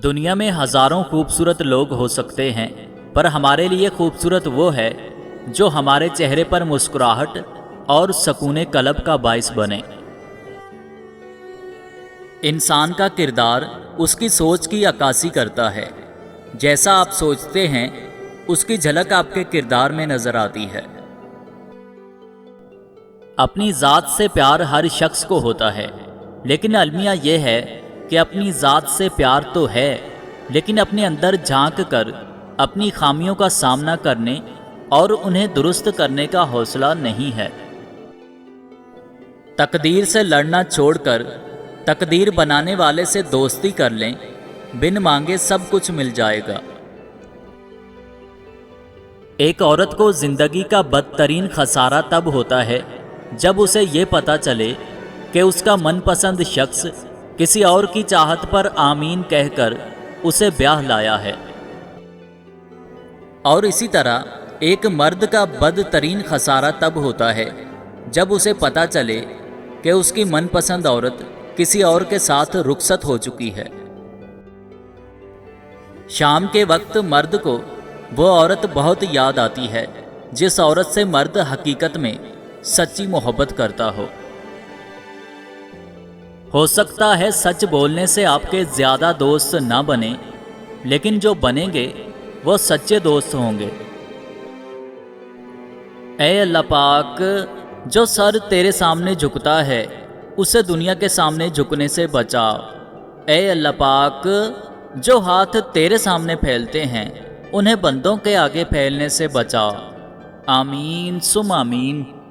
دنیا میں ہزاروں خوبصورت لوگ ہو سکتے ہیں، پر ہمارے لیے خوبصورت وہ ہے جو ہمارے چہرے پر مسکراہٹ اور سکون قلب کا باعث بنے۔ انسان کا کردار اس کی سوچ کی عکاسی کرتا ہے۔ جیسا آپ سوچتے ہیں اس کی جھلک آپ کے کردار میں نظر آتی ہے۔ اپنی ذات سے پیار ہر شخص کو ہوتا ہے، لیکن المیہ یہ ہے کہ اپنی ذات سے پیار تو ہے، لیکن اپنے اندر جھانک کر اپنی خامیوں کا سامنا کرنے اور انہیں درست کرنے کا حوصلہ نہیں ہے۔ تقدیر سے لڑنا چھوڑ کر تقدیر بنانے والے سے دوستی کر لیں، بن مانگے سب کچھ مل جائے گا۔ ایک عورت کو زندگی کا بدترین خسارہ تب ہوتا ہے جب اسے یہ پتہ چلے کہ اس کا من پسند شخص کسی اور کی چاہت پر آمین کہہ کر اسے بیاہ لایا ہے۔ اور اسی طرح ایک مرد کا بدترین خسارہ تب ہوتا ہے جب اسے پتہ چلے کہ اس کی من پسند عورت کسی اور کے ساتھ رخصت ہو چکی ہے۔ شام کے وقت مرد کو وہ عورت بہت یاد آتی ہے جس عورت سے مرد حقیقت میں سچی محبت کرتا ہو سکتا ہے سچ بولنے سے آپ کے زیادہ دوست نہ بنیں، لیکن جو بنیں گے وہ سچے دوست ہوں گے۔ اے اللہ پاک، جو سر تیرے سامنے جھکتا ہے اسے دنیا کے سامنے جھکنے سے بچا۔ اے اللہ پاک، جو ہاتھ تیرے سامنے پھیلتے ہیں انہیں بندوں کے آگے پھیلنے سے بچا۔ آمین ثم آمین۔